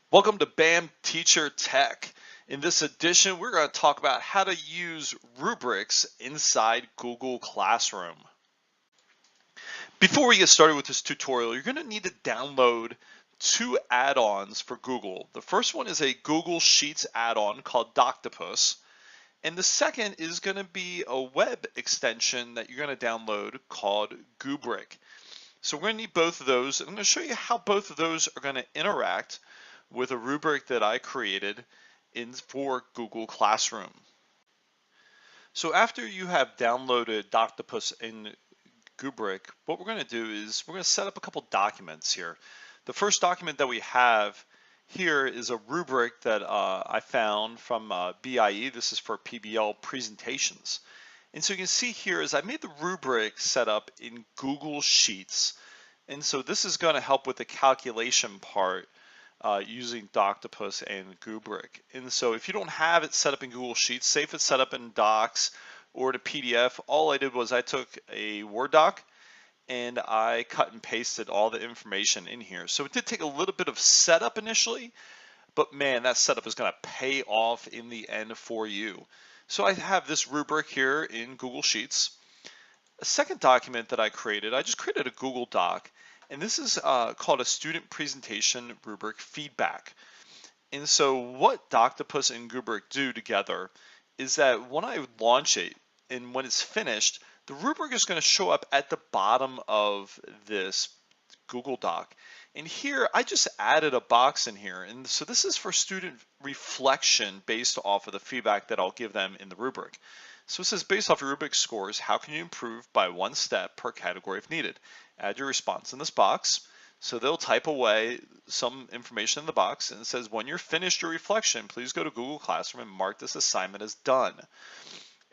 Welcome to BAM Teacher Tech. In this edition, we're going to talk about how to use rubrics inside Google Classroom. Before we get started with this tutorial, you're going to need to download two add-ons for Google. The first one is a Google Sheets add-on called Doctopus, and the second is going to be a web extension that you're going to download called Goobric. So we're going to need both of those. I'm going to show you how both of those are going to interact with a rubric that I created for Google Classroom. So after you have downloaded Doctopus and Goobric, what we're going to do is we're going to set up a couple documents here. The first document that we have here is a rubric that I found from BIE. This is for PBL presentations. And so you can see here is I made the rubric set up in Google Sheets. And so this is going to help with the calculation part using Doctopus and Goobric. And so if you don't have it set up in Google Sheets, say if it's set up in Docs or to PDF, all I did was I took a Word doc and I cut and pasted all the information in here. So it did take a little bit of setup initially, but man, that setup is going to pay off in the end for you. So I have this rubric here in Google Sheets. A second document that I just created a Google Doc. And this is called a student presentation rubric feedback. And so what Doctopus and Goobric do together is that when I launch it and when it's finished, the rubric is going to show up at the bottom of this Google Doc. And here I just added a box in here. And so this is for student reflection based off of the feedback that I'll give them in the rubric. So it says, based off your rubric scores, how can you improve by one step per category if needed? Add your response in this box. So they'll type away some information in the box, and it says, when you're finished your reflection, please go to Google Classroom and mark this assignment as done.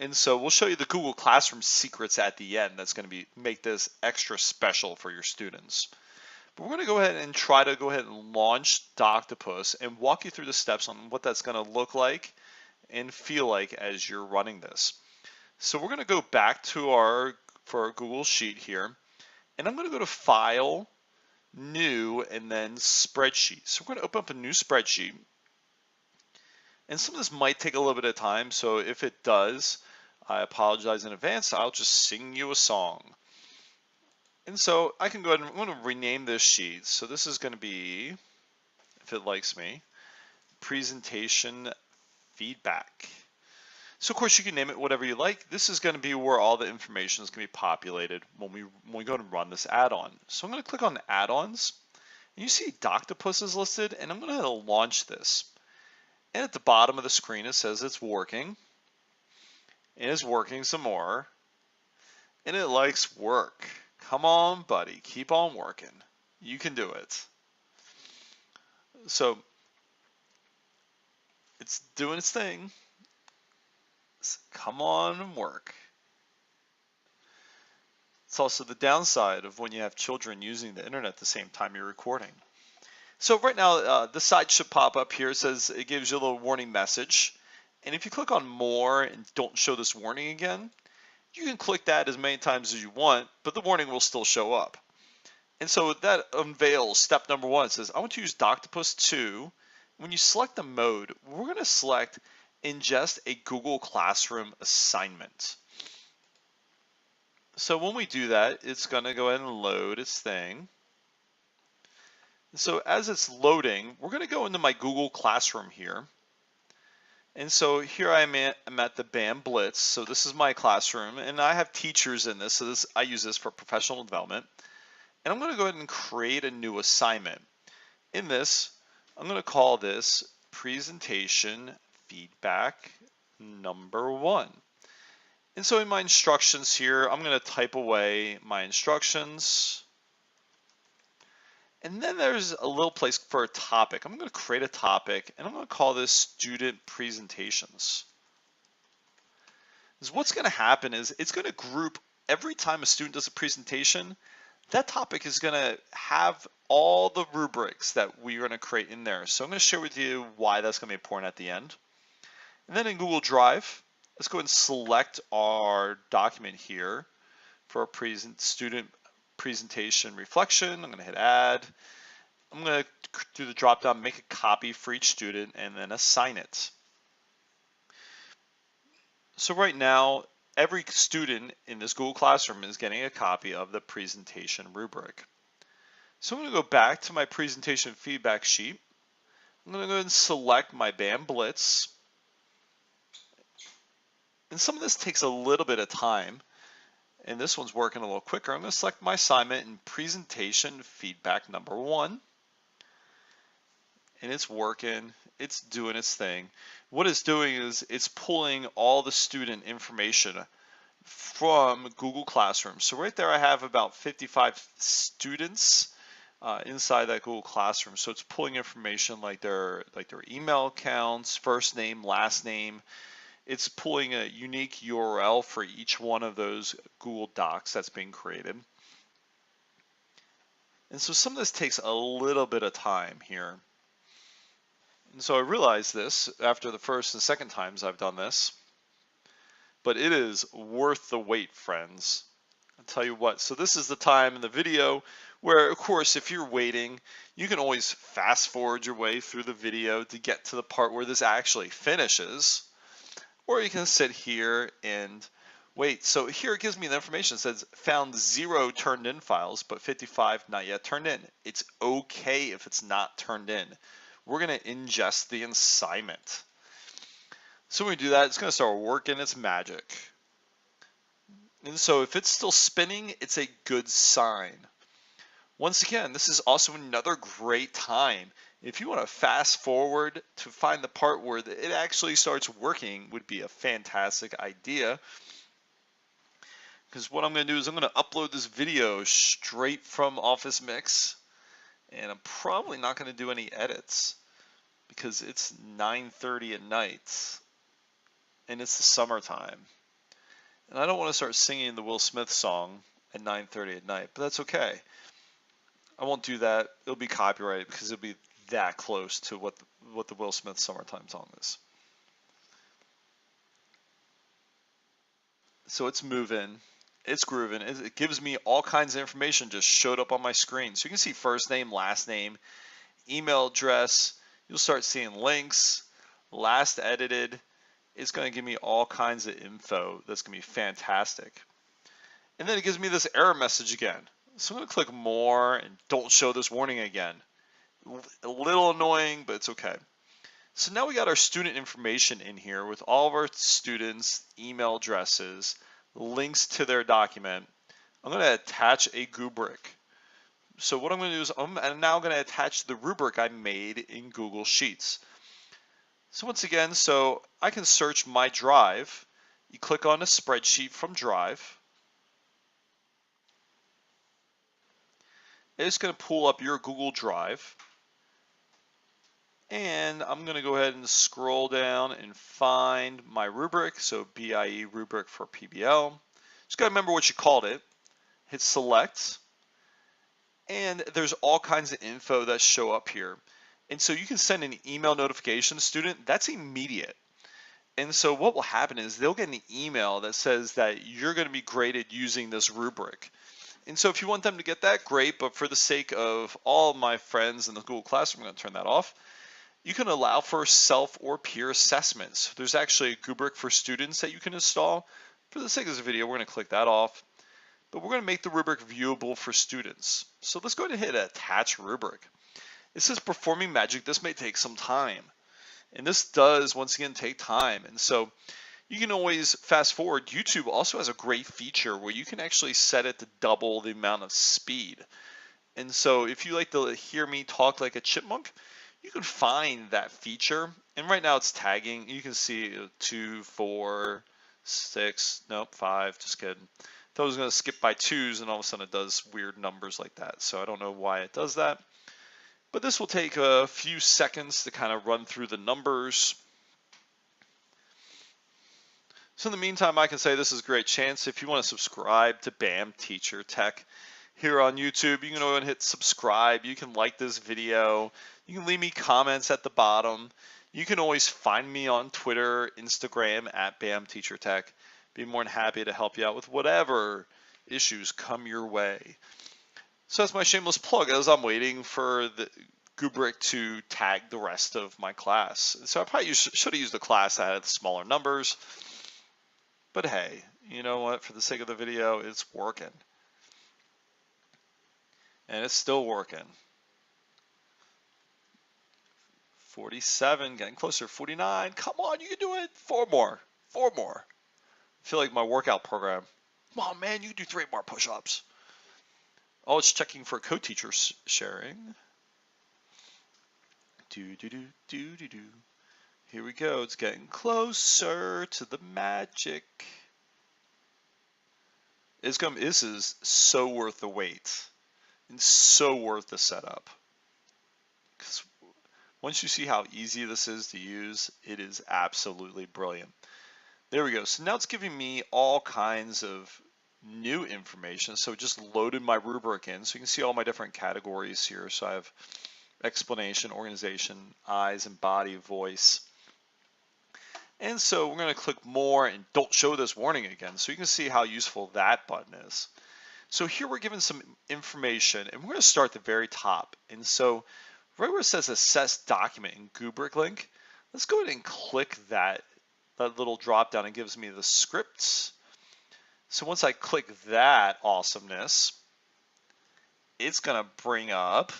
And so we'll show you the Google Classroom secrets at the end that's going to make this extra special for your students. But we're going to go ahead and try to launch Doctopus and walk you through the steps on what that's going to look like and feel like as you're running this. So we're going to go back to our Google Sheet here, and I'm going to go to File, New, and then Spreadsheet. So we're going to open up a new spreadsheet, and some of this might take a little bit of time, so if it does, I apologize in advance. I'll just sing you a song. And so I can go ahead and I'm going to rename this sheet. So this is going to be, if it likes me, Presentation Feedback. So of course you can name it whatever you like. This is going to be where all the information is going to be populated when we go to run this add-on. So I'm going to click on Add-ons, and you see Doctopus is listed, and I'm going to launch this. And at the bottom of the screen it says it's working. It is working some more, and it likes work. Come on, buddy, keep on working. You can do it. So it's doing its thing. Come on and work. It's also the downside of when you have children using the internet at the same time you're recording. So right now, the side should pop up here. It says it gives you a little warning message. And if you click on More and don't show this warning again, you can click that as many times as you want, but the warning will still show up. And so that unveils step number one. It says, I want to use Doctopus 2. When you select the mode, we're going to select Ingest a Google Classroom assignment. So when we do that, it's going to go ahead and load its thing. And so as it's loading, we're going to go into my Google Classroom here. And so here I'm at the BAM Blitz. So this is my classroom, and I have teachers in this. So I use this for professional development. And I'm going to go ahead and create a new assignment. In this, I'm going to call this Presentation Feedback number 1. And so in my instructions here, I'm going to type away my instructions. And then there's a little place for a topic. I'm going to create a topic, and I'm going to call this Student Presentations. Because what's going to happen is it's going to group every time a student does a presentation, that topic is going to have all the rubrics that we're going to create in there. So I'm going to share with you why that's going to be important at the end. And then in Google Drive, let's go ahead and select our document here for a student presentation reflection. I'm going to hit Add. I'm going to do the drop down, make a copy for each student, and then assign it. So right now, every student in this Google Classroom is getting a copy of the presentation rubric. So I'm going to go back to my presentation feedback sheet. I'm going to go ahead and select my BAM Blitz. And some of this takes a little bit of time, and this one's working a little quicker. I'm going to select my assignment in presentation feedback number 1. And it's working, it's doing its thing. What it's doing is it's pulling all the student information from Google Classroom. So right there I have about 55 students inside that Google Classroom. So it's pulling information like their email accounts, first name, last name. It's pulling a unique URL for each one of those Google Docs that's being created. And so some of this takes a little bit of time here. And so I realized this after the first and second times I've done this, but it is worth the wait, friends. I'll tell you what, so this is the time in the video where, of course, if you're waiting, you can always fast forward your way through the video to get to the part where this actually finishes, or you can sit here and wait. So here it gives me the information. It says found 0 turned in files, but 55 not yet turned in. It's okay if it's not turned in. We're going to ingest the assignment. So when we do that, it's going to start working its magic. And so if it's still spinning, it's a good sign. Once again, this is also another great time. If you want to fast forward to find the part where it actually starts working, would be a fantastic idea. Because what I'm going to do is I'm going to upload this video straight from Office Mix. And I'm probably not going to do any edits because it's 9:30 at night and it's the summertime. And I don't want to start singing the Will Smith song at 9:30 at night, but that's okay. I won't do that. It'll be copyrighted because it'll be that close to what the Will Smith summertime song is. So it's moving. It's grooving. It gives me all kinds of information just showed up on my screen. So you can see first name, last name, email address. You'll start seeing links, last edited. It's going to give me all kinds of info that's going to be fantastic. And then it gives me this error message again. So I'm going to click more and don't show this warning again. A little annoying, but it's okay. So now we got our student information in here with all of our students' email addresses, links to their document. I'm going to attach a Goobric. So what I'm going to do is I'm now going to attach the rubric I made in Google Sheets. So once again, so I can search my drive. You click on a spreadsheet from Drive. It's going to pull up your Google Drive. And I'm going to go ahead and scroll down and find my rubric, so BIE rubric for PBL. Just got to remember what you called it. Hit select, and there's all kinds of info that show up here. And so you can send an email notification to the student. That's immediate. And so what will happen is they'll get an email that says that you're going to be graded using this rubric. And so if you want them to get that, great, but for the sake of all of my friends in the Google Classroom, I'm going to turn that off. You can allow for self or peer assessments. There's actually a Rubric for students that you can install. For the sake of this video, we're going to click that off. But we're going to make the rubric viewable for students. So let's go ahead and hit attach rubric. It says performing magic. This may take some time. And this does, once again, take time. And so you can always fast forward. YouTube also has a great feature where you can actually set it to double the amount of speed. And so if you like to hear me talk like a chipmunk, you can find that feature, and right now it's tagging. You can see 2, 4, 6, nope, 5, just kidding. Thought I was going to skip by 2s, and all of a sudden it does weird numbers like that. So I don't know why it does that. But this will take a few seconds to kind of run through the numbers. So in the meantime, I can say this is a great chance. If you want to subscribe to BAM Teacher Tech here on YouTube, you can go ahead and hit subscribe. You can like this video. You can leave me comments at the bottom. You can always find me on Twitter, Instagram at BAM Teacher Tech. Be more than happy to help you out with whatever issues come your way. So that's my shameless plug as I'm waiting for Goobric to tag the rest of my class. So I probably should have used a class that had smaller numbers, but hey, you know what? For the sake of the video, it's working. And it's still working. 47, getting closer. 49, come on, you can do it. 4 more, 4 more. I feel like my workout program. Come on, man, you can do 3 more push-ups. Oh, it's checking for co-teacher sharing. Do. Here we go. It's getting closer to the magic. This is so worth the wait and so worth the setup. Because once you see how easy this is to use, it is absolutely brilliant. There we go. So now it's giving me all kinds of new information. So it just loaded my rubric in. So you can see all my different categories here. So I have explanation, organization, eyes and body, voice. And so we're going to click more and don't show this warning again. So you can see how useful that button is. So here we're given some information and we're going to start at the very top. And so right where it says assess document in Goobric link, let's go ahead and click that little drop down. It gives me the scripts. So once I click that awesomeness, it's going to bring up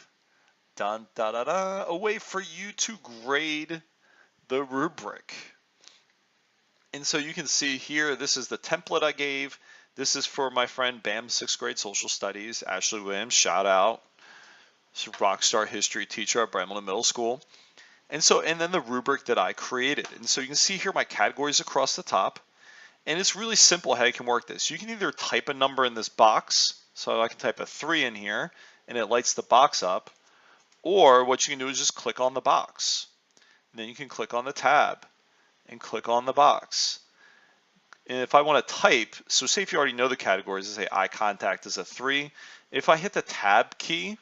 a way for you to grade the rubric. And so you can see here, this is the template I gave. This is for my friend BAM 6th grade social studies, Ashley Williams, shout out. She's a rock star history teacher at Bremerton Middle School. And then the rubric that I created. And so you can see here my categories across the top. And it's really simple how you can work this. You can either type a number in this box. So I can type a 3 in here and it lights the box up. Or what you can do is just click on the box. And then you can click on the tab and click on the box. And if I want to type, so say if you already know the categories, say eye contact is a 3. If I hit the tab key,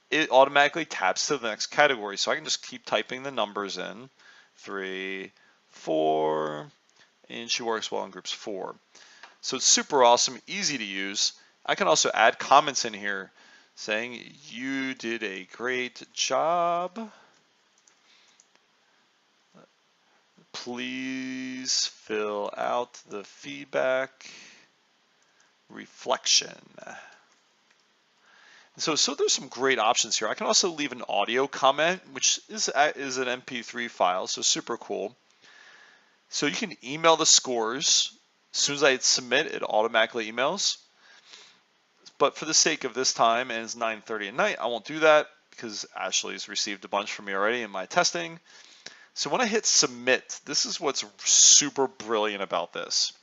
it automatically tabs to the next category. So I can just keep typing the numbers in. 3, 4, and she works well in groups 4. So it's super awesome, easy to use. I can also add comments in here saying you did a great job. Please fill out the feedback reflection. So there's some great options here. I can also leave an audio comment, which is an MP3 file, so super cool. So you can email the scores. As soon as I hit submit, it automatically emails. But for the sake of this time, and it's 9:30 at night, I won't do that because Ashley's received a bunch from me already in my testing. So when I hit submit, this is what's super brilliant about this.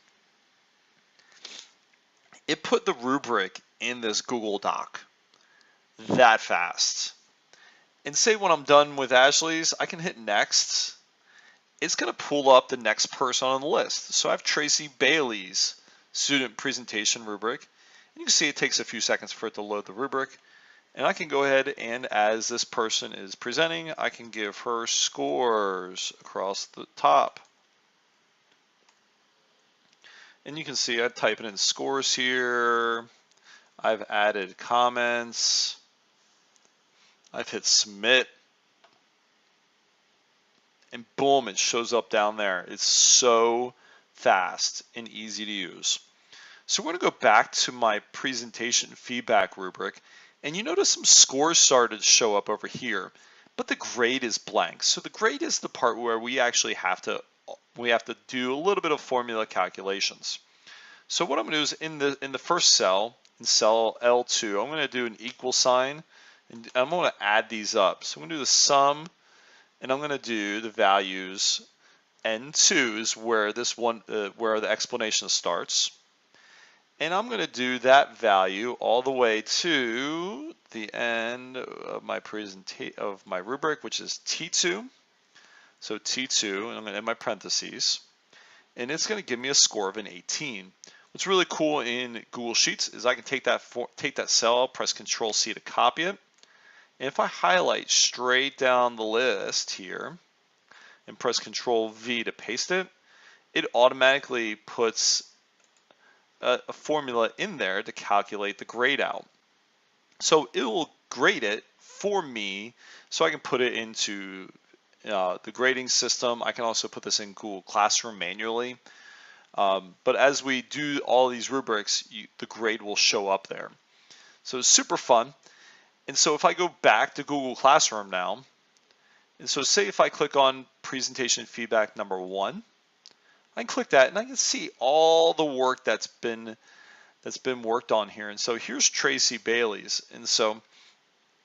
It put the rubric in this Google Doc that fast. And say when I'm done with Ashley's, I can hit next. It's going to pull up the next person on the list. So I have Tracy Bailey's student presentation rubric. And you can see it takes a few seconds for it to load the rubric. And I can go ahead and as this person is presenting, I can give her scores across the top. And you can see I've typed in scores here. I've added comments. I've hit submit. And boom, it shows up down there. It's so fast and easy to use. So we're going to go back to my presentation feedback rubric. And you notice some scores started to show up over here, but the grade is blank. So the grade is the part where we actually have to do a little bit of formula calculations. So what I'm going to do is in the first cell, in cell L2, I'm going to do an equal sign, and I'm going to add these up. So I'm going to do the sum, and I'm going to do the values. N2 is where this one, where the explanation starts. And I'm going to do that value all the way to the end of my rubric, which is T2. So T2, and I'm going to end my parentheses. And it's going to give me a score of an 18. What's really cool in Google Sheets is I can take that cell, press Control C to copy it. And if I highlight straight down the list here and press Control V to paste it, it automatically puts a formula in there to calculate the grade out. So it will grade it for me so I can put it into the grading system. I can also put this in Google Classroom manually. But as we do all these rubrics, the grade will show up there. So it's super fun. And so if I go back to Google Classroom now, and so say if I click on presentation feedback number 1, I can click that and I can see all the work that's been worked on here. And so here's Tracy Bailey's. And so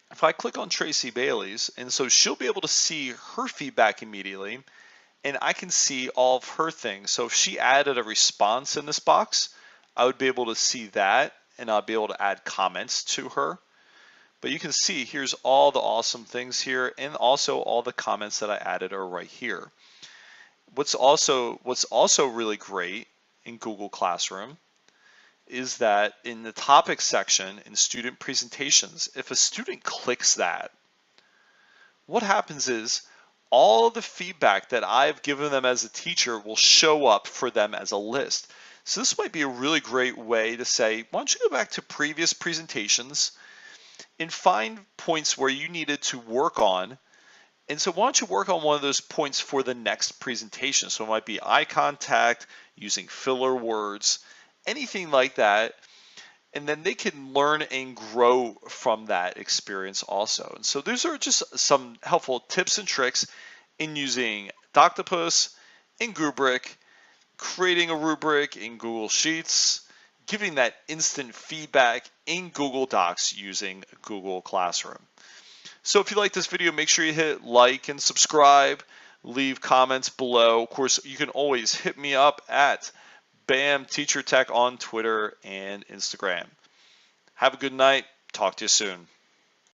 if I click on Tracy Bailey's, and so she'll be able to see her feedback immediately, and I can see all of her things. So if she added a response in this box, I would be able to see that, and I'll be able to add comments to her. But you can see here's all the awesome things here, and also all the comments that I added are right here. What's also really great in Google Classroom is that in the topic section in student presentations, if a student clicks that, what happens is all the feedback that I've given them as a teacher will show up for them as a list. So this might be a really great way to say, why don't you go back to previous presentations and find points where you needed to work on. And so why don't you work on one of those points for the next presentation? So it might be eye contact, using filler words, anything like that. And then they can learn and grow from that experience also. And so those are just some helpful tips and tricks in using Doctopus and Goobric, creating a rubric in Google Sheets, giving that instant feedback in Google Docs using Google Classroom. So if you like this video, make sure you hit like and subscribe, leave comments below. Of course, you can always hit me up at BAM Teacher Tech on Twitter and Instagram. Have a good night. Talk to you soon.